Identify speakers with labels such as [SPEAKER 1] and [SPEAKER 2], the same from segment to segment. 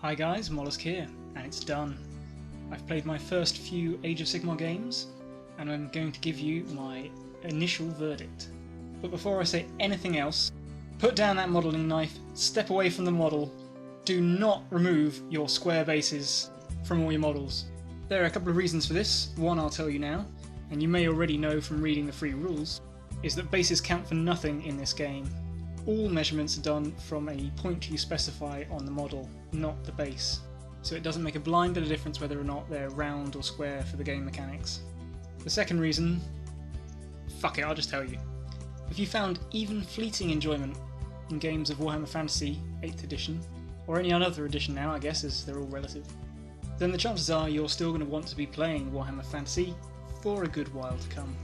[SPEAKER 1] Hi guys, Mollusk here, and it's done. I've played my first few Age of Sigmar games, and I'm going to give you my initial verdict. But before I say anything else, put down that modelling knife, step away from the model, do not remove your square bases from all your models. There are a couple of reasons for this. One I'll tell you now, and you may already know from reading the free rules, is that bases count for nothing in this game. All measurements are done from a point you specify on the model, not the base. So it doesn't make a blind bit of difference whether or not they're round or square for the game mechanics. The second reason, fuck it, I'll just tell you. If you found even fleeting enjoyment in games of Warhammer Fantasy 8th edition, or any other edition now I guess as they're all relative, then the chances are you're still going to want to be playing Warhammer Fantasy for a good while to come.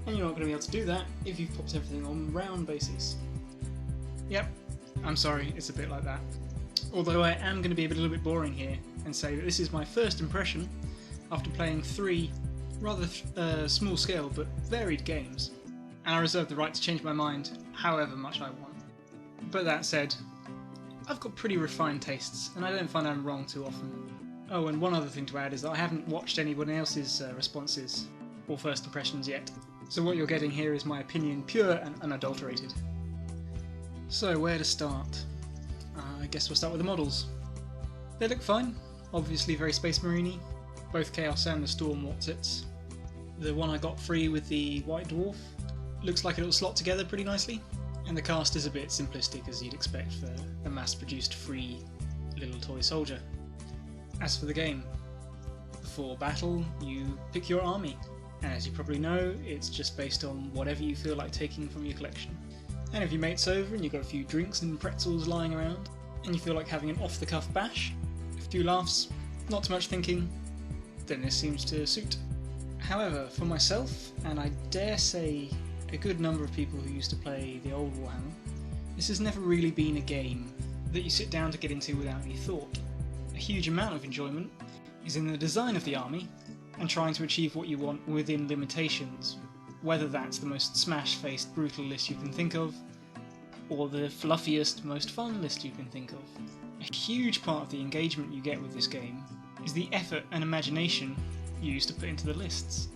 [SPEAKER 1] And you're not going to be able to do that if you've popped everything on round bases. Yep, I'm sorry, it's a bit like that. Although I am going to be a little bit boring here and say that this is my first impression after playing 3 rather small scale but varied games, and I reserve the right to change my mind however much I want. But that said, I've got pretty refined tastes and I don't find I'm wrong too often. Oh, and one other thing to add is that I haven't watched anyone else's responses or first impressions yet, so what you're getting here is my opinion, pure and unadulterated. So where to start? I guess we'll start with the models. They look fine, obviously very Space Marine-y, both Chaos and the Storm Wartsits. The one I got free with the White Dwarf looks like it'll slot together pretty nicely, and the cast is a bit simplistic as you'd expect for a mass-produced free little toy soldier. As for the game, for battle you pick your army, and as you probably know it's just based on whatever you feel like taking from your collection. And if your mate's over and you've got a few drinks and pretzels lying around, and you feel like having an off-the-cuff bash, a few laughs, not too much thinking, then this seems to suit. However, for myself, and I dare say a good number of people who used to play the old Warhammer, this has never really been a game that you sit down to get into without any thought. A huge amount of enjoyment is in the design of the army, and trying to achieve what you want within limitations, whether that's the most smash-faced brutal list you can think of, or the fluffiest, most fun list you can think of. A huge part of the engagement you get with this game is the effort and imagination you use to put into the lists.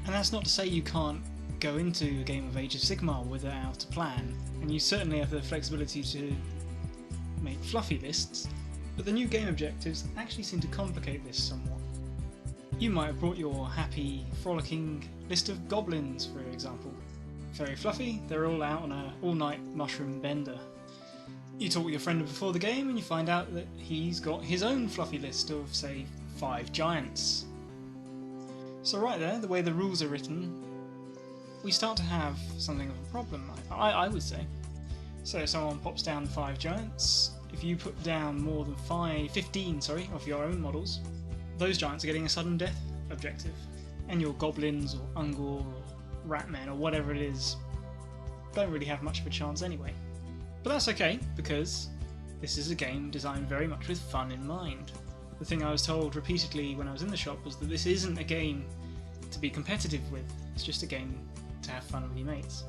[SPEAKER 1] And that's not to say you can't go into a game of Age of Sigmar without a plan, and you certainly have the flexibility to make fluffy lists, but the new game objectives actually seem to complicate this somewhat. You might have brought your happy, frolicking list of goblins, for example. Very fluffy, they're all out on an all-night mushroom bender. You talk with your friend before the game and you find out that he's got his own fluffy list of, say, 5 giants. So right there, the way the rules are written, we start to have something of a problem, I would say. So if someone pops down 5 giants, if you put down more than 15 of your own models, those giants are getting a sudden death objective, and your goblins or Ungor or ratmen or whatever it is don't really have much of a chance anyway. But that's okay, because this is a game designed very much with fun in mind. The thing I was told repeatedly when I was in the shop was that this isn't a game to be competitive with, it's just a game to have fun with your mates.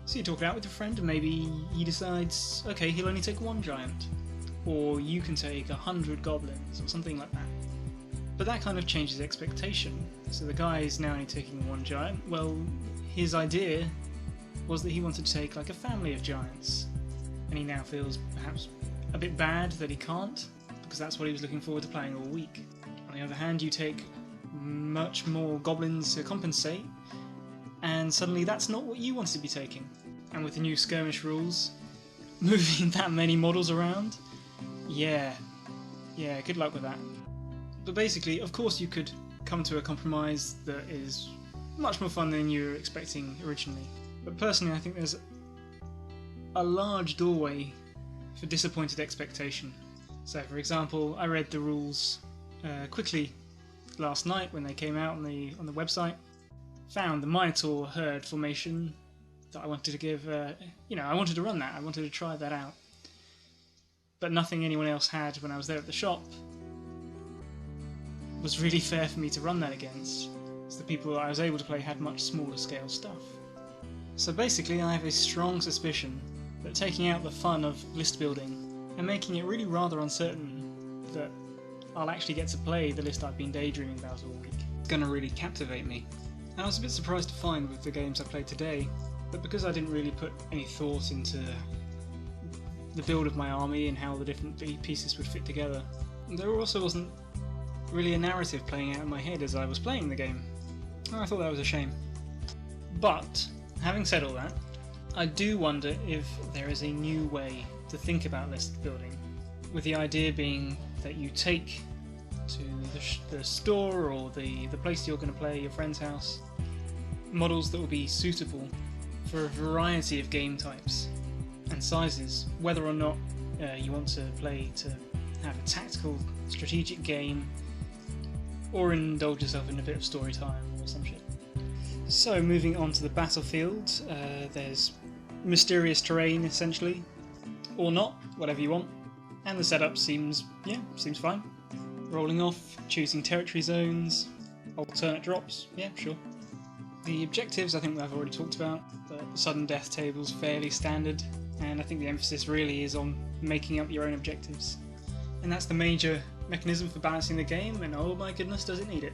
[SPEAKER 1] So you talk it out with your friend and maybe he decides, okay, he'll only take 1 giant, or you can take 100 goblins or something like that. But that kind of changes expectation. So the guy is now only taking 1 giant. Well, his idea was that he wanted to take like a family of giants, and he now feels perhaps a bit bad that he can't, because that's what he was looking forward to playing all week. On the other hand, you take much more goblins to compensate, and suddenly that's not what you wanted to be taking. And with the new skirmish rules, moving that many models around, yeah, good luck with that. But basically, of course you could come to a compromise that is much more fun than you were expecting originally. But personally I think there's a large doorway for disappointed expectation. So for example, I read the rules quickly last night when they came out on the website, found the Minotaur herd formation that I wanted to give, I wanted to run that, I wanted to try that out. But nothing anyone else had when I was there at the shop was really fair for me to run that against, as the people that I was able to play had much smaller scale stuff. So basically I have a strong suspicion that taking out the fun of list building and making it really rather uncertain that I'll actually get to play the list I've been daydreaming about all week. It's going to really captivate me. And I was a bit surprised to find with the games I played today that because I didn't really put any thought into the build of my army and how the different pieces would fit together, there also wasn't really a narrative playing out in my head as I was playing the game. I thought that was a shame. But, having said all that, I do wonder if there is a new way to think about list building, with the idea being that you take to the store or the place you're going to play, your friend's house, models that will be suitable for a variety of game types and sizes, whether or not you want to play to have a tactical, strategic game, or indulge yourself in a bit of story time or some shit. So moving on to the battlefield, there's mysterious terrain essentially, or not, whatever you want, and the setup seems fine. Rolling off, choosing territory zones, alternate drops, yeah, sure. The objectives I think I've already talked about, the sudden death table's fairly standard, and I think the emphasis really is on making up your own objectives. And that's the major mechanism for balancing the game, and oh my goodness does it need it.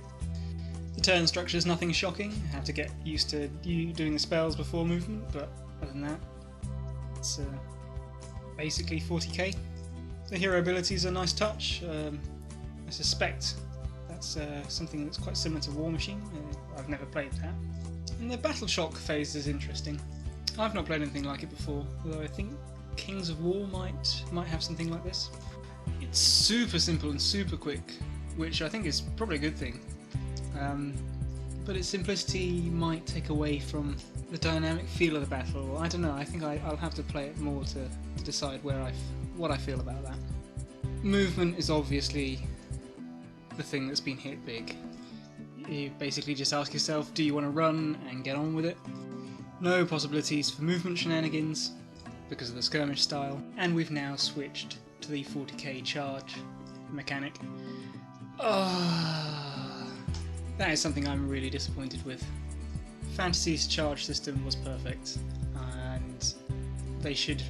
[SPEAKER 1] The turn structure is nothing shocking, I have to get used to you doing the spells before movement, but other than that, it's basically 40k. The hero abilities are a nice touch. I suspect that's something that's quite similar to War Machine. I've never played that. And the Battle Shock phase is interesting. I've not played anything like it before, although I think Kings of War might have something like this. It's super simple and super quick, which I think is probably a good thing. But its simplicity might take away from the dynamic feel of the battle. I don't know, I think I'll have to play it more to decide what I feel about that. Movement is obviously the thing that's been hit big. You basically just ask yourself, do you want to run and get on with it? No possibilities for movement shenanigans because of the skirmish style, and we've now switched to the 40k charge mechanic. That is something I'm really disappointed with. Fantasy's charge system was perfect, and they should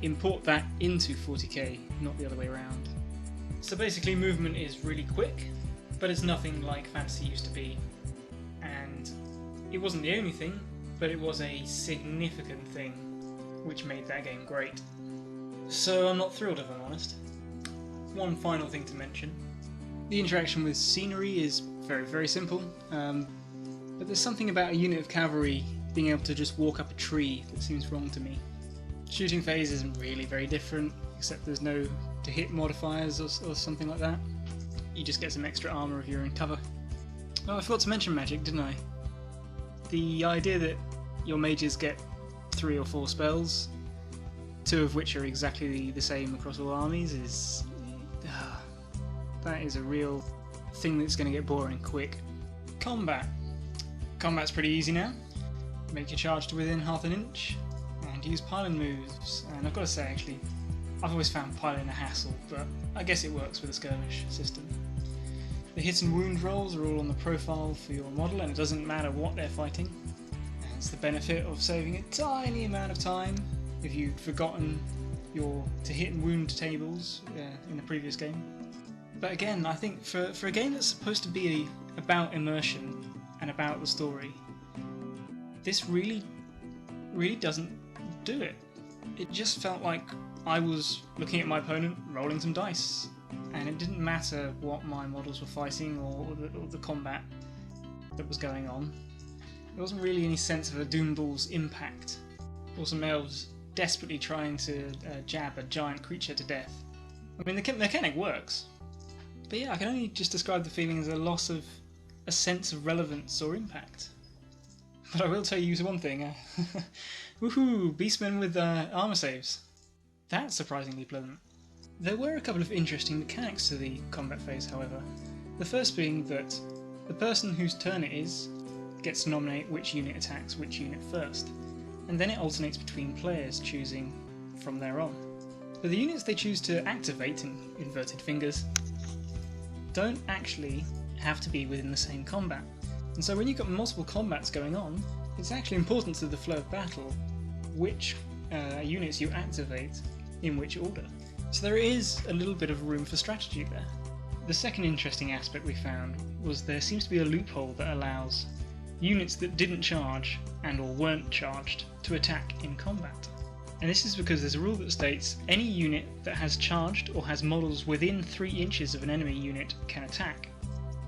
[SPEAKER 1] import that into 40k, not the other way around. So basically movement is really quick, but it's nothing like Fantasy used to be, and it wasn't the only thing, but it was a significant thing which made that game great. So I'm not thrilled, if I'm honest. One final thing to mention. The interaction with scenery is very, very simple, but there's something about a unit of cavalry being able to just walk up a tree that seems wrong to me. Shooting phase isn't really very different, except there's no to hit modifiers or something like that. You just get some extra armour if you're in cover. Oh, I forgot to mention magic, didn't I? The idea that your mages get 3 or 4 spells, 2 of which are exactly the same across all armies, is... that is a real thing that's going to get boring quick. Combat. Combat's pretty easy now. Make your charge to within half an inch, and use piling moves. And I've got to say, actually, I've always found piling a hassle, but I guess it works with the skirmish system. The hit and wound rolls are all on the profile for your model, and it doesn't matter what they're fighting. And it's the benefit of saving a tiny amount of time if you'd forgotten your to hit and wound tables in the previous game. But again, I think for a game that's supposed to be about immersion and about the story, this really doesn't do it. It just felt like I was looking at my opponent, rolling some dice, and it didn't matter what my models were fighting or the combat that was going on. There wasn't really any sense of a Doomball's impact, or some elves desperately trying to jab a giant creature to death. I mean, the mechanic works, but yeah, I can only just describe the feeling as a loss of a sense of relevance or impact. But I will tell you one thing, woohoo, beastmen with armour saves. That's surprisingly pleasant. There were a couple of interesting mechanics to the combat phase, however. The first being that the person whose turn it is gets to nominate which unit attacks which unit first, and then it alternates between players choosing from there on. But the units they choose to activate, in inverted fingers, don't actually have to be within the same combat. And so when you've got multiple combats going on, it's actually important to the flow of battle which units you activate in which order. So there is a little bit of room for strategy there. The second interesting aspect we found was there seems to be a loophole that allows units that didn't charge and or weren't charged to attack in combat. And this is because there's a rule that states any unit that has charged or has models within 3 inches of an enemy unit can attack.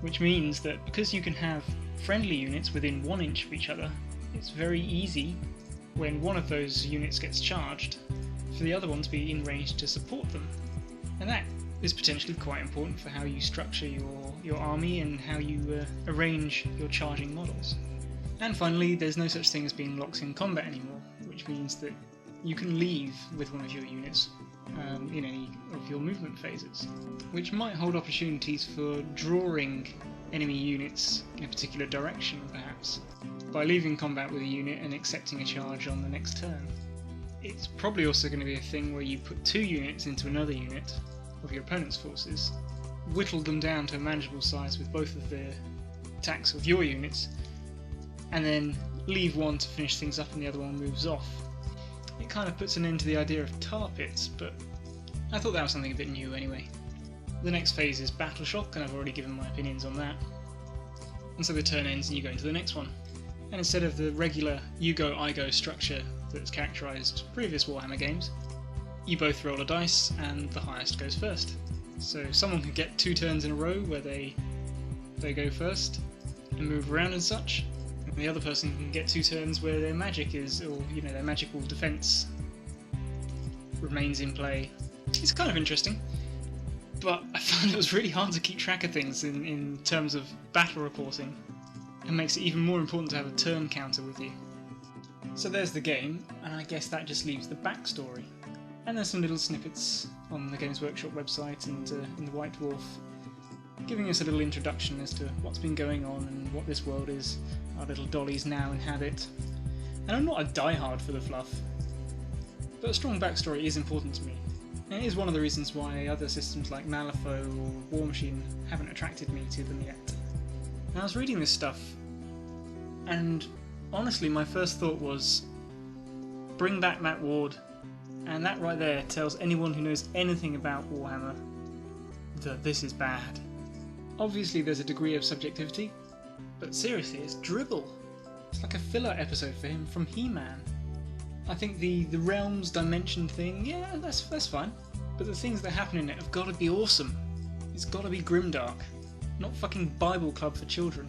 [SPEAKER 1] Which means that because you can have friendly units within 1 inch of each other, it's very easy when one of those units gets charged for the other one to be in range to support them. And that is potentially quite important for how you structure your army and how you arrange your charging models. And finally, there's no such thing as being locked in combat anymore, which means that you can leave with one of your units in any of your movement phases, which might hold opportunities for drawing enemy units in a particular direction, perhaps, by leaving combat with a unit and accepting a charge on the next turn. It's probably also going to be a thing where you put 2 units into another unit of your opponent's forces, whittle them down to a manageable size with both of the attacks of your units, and then leave one to finish things up and the other one moves off. It kind of puts an end to the idea of tar pits, but I thought that was something a bit new anyway. The next phase is Battle Shock, and I've already given my opinions on that. And so the turn ends and you go into the next one. And instead of the regular you go, I go structure that's characterised previous Warhammer games, you both roll a dice and the highest goes first. So someone can get 2 turns in a row where they go first and move around and such, and the other person can get 2 turns where their magic is, or their magical defense remains in play. It's kind of interesting, but I found it was really hard to keep track of things in terms of battle reporting, and makes it even more important to have a turn counter with you. So there's the game, and I guess that just leaves the backstory. And there's some little snippets on the Games Workshop website and in the White Dwarf, giving us a little introduction as to what's been going on and what this world is our little dollies now inhabit. And I'm not a diehard for the fluff, but a strong backstory is important to me, and it is one of the reasons why other systems like Malifaux or War Machine haven't attracted me to them yet. And I was reading this stuff, and honestly my first thought was, bring back Matt Ward, and that right there tells anyone who knows anything about Warhammer that this is bad. Obviously there's a degree of subjectivity, but seriously, it's dribble. It's like a filler episode for him from He-Man. I think the realms dimension thing, yeah, that's fine, but the things that happen in it have got to be awesome. It's got to be grimdark, not fucking Bible Club for children.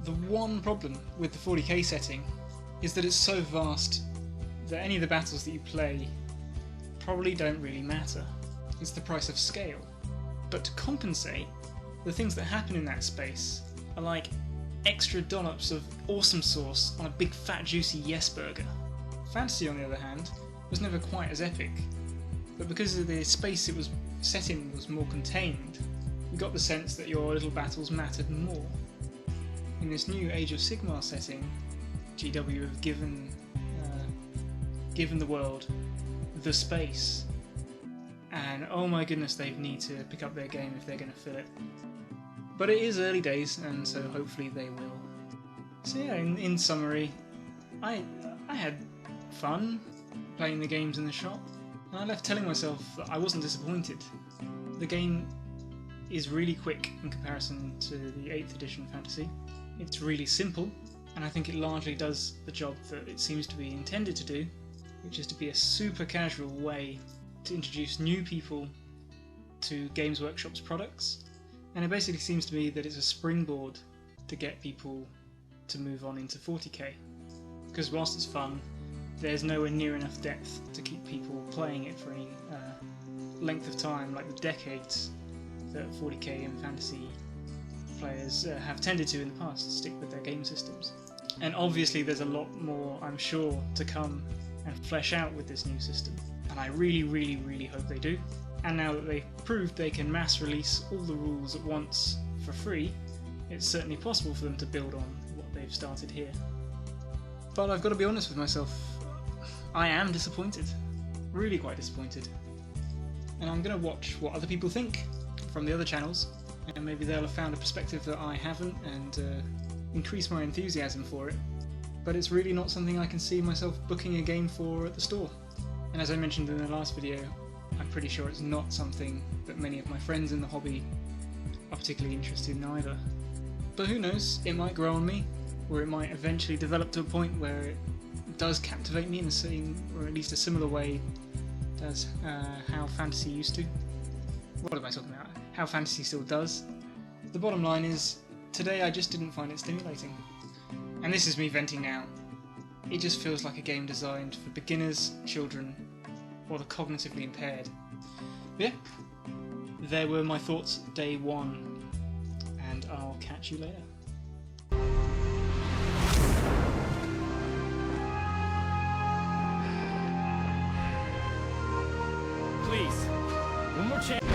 [SPEAKER 1] The one problem with the 40k setting is that it's so vast that any of the battles that you play probably don't really matter. It's the price of scale. But to compensate, the things that happen in that space are like extra dollops of awesome sauce on a big fat juicy yes burger. Fantasy, on the other hand, was never quite as epic, but because of the space it was set in was more contained, you got the sense that your little battles mattered more. In this new Age of Sigmar setting, GW have given the world the space, and oh my goodness, they need to pick up their game if they're going to fill it. But it is early days, and so hopefully they will. So yeah, in summary, I had fun playing the games in the shop, and I left telling myself that I wasn't disappointed. The game is really quick in comparison to the 8th edition fantasy. It's really simple, and I think it largely does the job that it seems to be intended to do, which is to be a super casual way to introduce new people to Games Workshop's products, and it basically seems to me that it's a springboard to get people to move on into 40k, because whilst it's fun, there's nowhere near enough depth to keep people playing it for any length of time, like the decades that 40k and fantasy players have tended to in the past, to stick with their game systems. And obviously there's a lot more, I'm sure, to come and flesh out with this new system, and I really, really, really hope they do. And now that they've proved they can mass release all the rules at once for free, it's certainly possible for them to build on what they've started here. But I've got to be honest with myself, I am disappointed. Really quite disappointed. And I'm going to watch what other people think from the other channels, and maybe they'll have found a perspective that I haven't and increase my enthusiasm for it. But it's really not something I can see myself booking a game for at the store. And as I mentioned in the last video, I'm pretty sure it's not something that many of my friends in the hobby are particularly interested in either. But who knows, it might grow on me, or it might eventually develop to a point where it does captivate me in the same, or at least a similar way as how fantasy used to. What am I talking about? How fantasy still does. The bottom line is, today I just didn't find it stimulating. And this is me venting now. It just feels like a game designed for beginners, children, or the cognitively impaired. But yeah, there were my thoughts day one, and I'll catch you later.
[SPEAKER 2] Please, one more chance.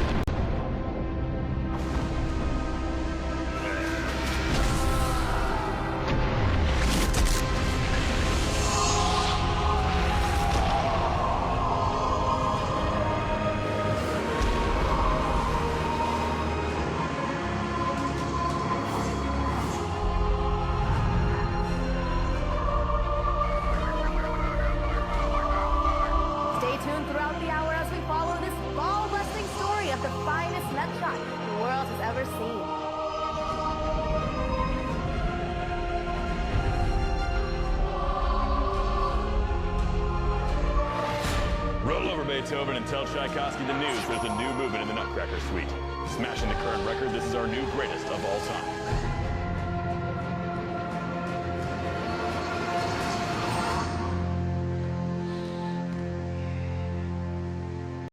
[SPEAKER 3] Stay tuned throughout the hour as we follow this ball-busting story of the finest nutshot the world has ever seen.
[SPEAKER 2] Roll over, Beethoven, and tell Tchaikovsky the news. There's a new movement in the Nutcracker Suite. Smashing the current record, this is our new greatest of all time.